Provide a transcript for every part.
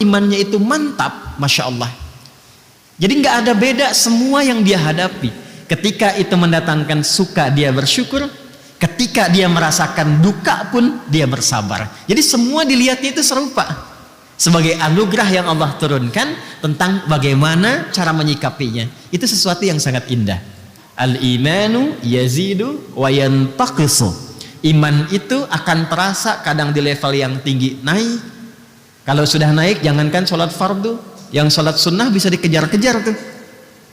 imannya itu mantap, Masya Allah. Jadi nggak ada beda semua yang dia hadapi. Ketika itu mendatangkan suka, dia bersyukur. Ketika dia merasakan duka pun dia bersabar. Jadi semua dilihatnya itu serupa, sebagai anugerah yang Allah turunkan tentang bagaimana cara menyikapinya. Itu sesuatu yang sangat indah. Al-imanu yazidu wa yantaqisu. Iman itu akan terasa kadang di level yang tinggi naik. Kalau sudah naik, jangankan sholat fardu, yang sholat sunnah bisa dikejar-kejar tuh,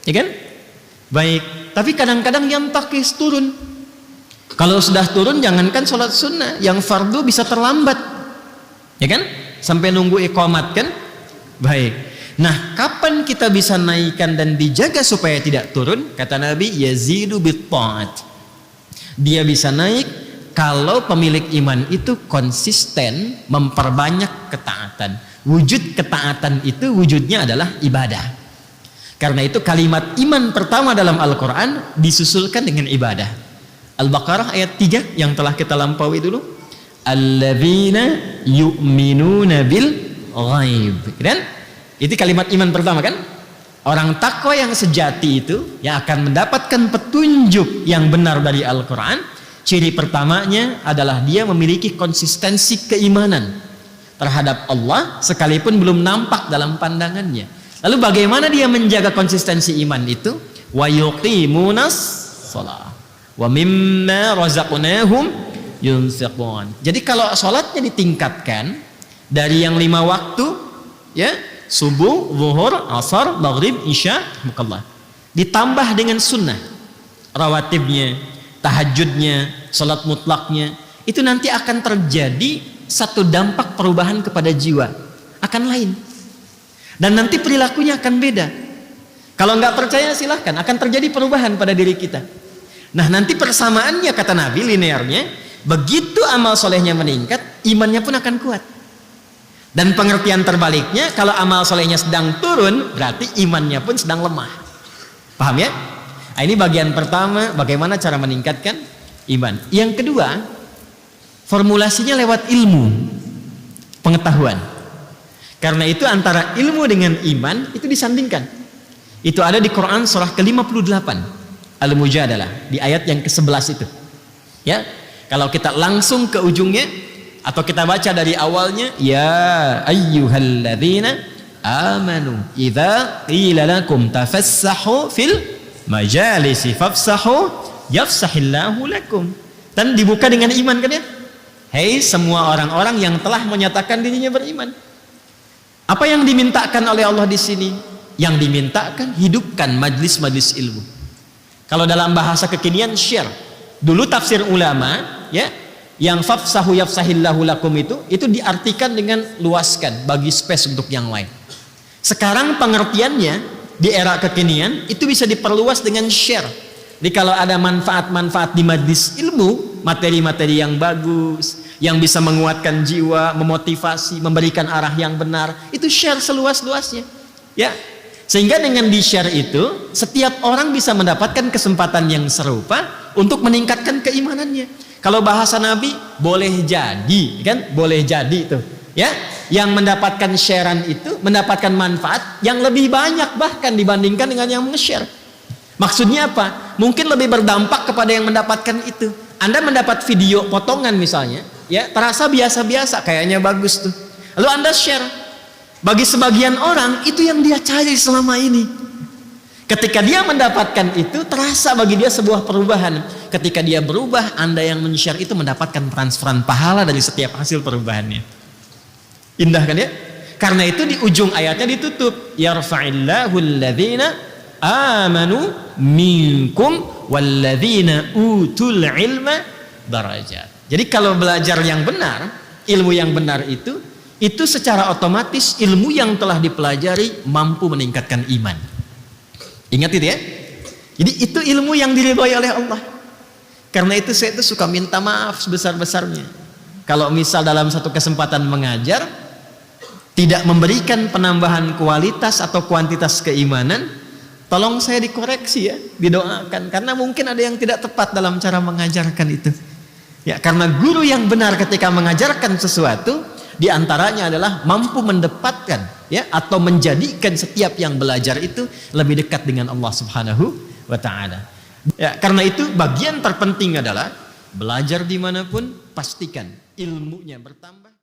ya kan? Baik, tapi kadang-kadang yang takis turun. Kalau sudah turun, jangankan sholat sunnah, yang fardu bisa terlambat, ya kan? Sampai nunggu iqamat kan? Baik. Nah, kapan kita bisa naikkan dan dijaga supaya tidak turun? Kata Nabi, yazidu bit-ta'at. Dia bisa naik kalau pemilik iman itu konsisten memperbanyak ketaatan. Wujud ketaatan itu wujudnya adalah ibadah. Karena itu kalimat iman pertama dalam Al-Quran disusulkan dengan ibadah. Al-Baqarah ayat 3 yang telah kita lampaui dulu. Alladzina yu'minuna bil ghaib. Kan? Itu kalimat iman pertama kan? Orang takwa yang sejati itu yang akan mendapatkan petunjuk yang benar dari Al-Quran. Ciri pertamanya adalah dia memiliki konsistensi keimanan terhadap Allah sekalipun belum nampak dalam pandangannya. Lalu bagaimana dia menjaga konsistensi iman itu? Wa yuqimunas shalah wa mimma razaqnahum yunfiqun. Jadi kalau sholatnya ditingkatkan dari yang 5 waktu, ya, subuh, zuhur, asar, maghrib, isya, mukallah, ditambah dengan sunnah rawatibnya, tahajudnya, sholat mutlaknya, itu nanti akan terjadi satu dampak perubahan kepada jiwa, akan lain, dan nanti perilakunya akan beda. Kalau nggak percaya silahkan, akan terjadi perubahan pada diri kita. Nah, nanti persamaannya kata Nabi linearnya, begitu amal solehnya meningkat, imannya pun akan kuat. Dan pengertian terbaliknya, kalau amal solehnya sedang turun, berarti imannya pun sedang lemah. Paham ya? Nah, ini bagian pertama, bagaimana cara meningkatkan iman. Yang kedua, formulasinya lewat ilmu, pengetahuan. Karena itu antara ilmu dengan iman itu disandingkan. Itu ada di Quran surah ke-58 Al-Mujadalah di ayat yang ke-11 itu. Ya, kalau kita langsung ke ujungnya atau kita baca dari awalnya, ya ayyuhalladzina amanu idza qila lakum tafassahu fil majalisi fafsahu yafsahillahu lakum. Dan dibuka dengan iman kan ya? Hei semua orang-orang yang telah menyatakan dirinya beriman. Apa yang dimintakan oleh Allah di sini? Yang dimintakan hidupkan majlis-majlis ilmu. Kalau dalam bahasa kekinian share. Dulu tafsir ulama ya, yang fafsahu yafsahillahu lakum itu diartikan dengan luaskan, bagi space untuk yang lain. Sekarang pengertiannya di era kekinian itu bisa diperluas dengan share. Jadi kalau ada manfaat-manfaat di majlis ilmu, materi-materi yang bagus, yang bisa menguatkan jiwa, memotivasi, memberikan arah yang benar, itu share seluas-luasnya. Ya. Sehingga dengan di-share itu, setiap orang bisa mendapatkan kesempatan yang serupa untuk meningkatkan keimanannya. Kalau bahasa Nabi, boleh jadi, kan? Boleh jadi itu, ya. Yang mendapatkan sharean itu mendapatkan manfaat yang lebih banyak bahkan dibandingkan dengan yang nge-share. Maksudnya apa? Mungkin lebih berdampak kepada yang mendapatkan itu. Anda mendapat video potongan misalnya, ya, terasa biasa-biasa, kayaknya bagus tuh. Lalu Anda share. Bagi sebagian orang itu yang dia cari selama ini. Ketika dia mendapatkan itu, terasa bagi dia sebuah perubahan. Ketika dia berubah, Anda yang men-share itu mendapatkan transferan pahala dari setiap hasil perubahannya. Indah kan ya? Karena itu di ujung ayatnya ditutup, yarfa'illahu alladhina amanu minkum walladhina utul ilma darajat. Jadi kalau belajar yang benar, ilmu yang benar itu secara otomatis ilmu yang telah dipelajari mampu meningkatkan iman. Ingat itu ya. Jadi itu ilmu yang diridhoi oleh Allah. Karena itu saya itu suka minta maaf sebesar-besarnya. Kalau misal dalam satu kesempatan mengajar tidak memberikan penambahan kualitas atau kuantitas keimanan, tolong saya dikoreksi ya, didoakan. Karena mungkin ada yang tidak tepat dalam cara mengajarkan itu. Ya, karena guru yang benar ketika mengajarkan sesuatu Di antaranya adalah mampu mendapatkan ya atau menjadikan setiap yang belajar itu lebih dekat dengan Allah Subhanahu wa taala. Ya, karena itu bagian terpenting adalah belajar dimanapun pastikan ilmunya bertambah.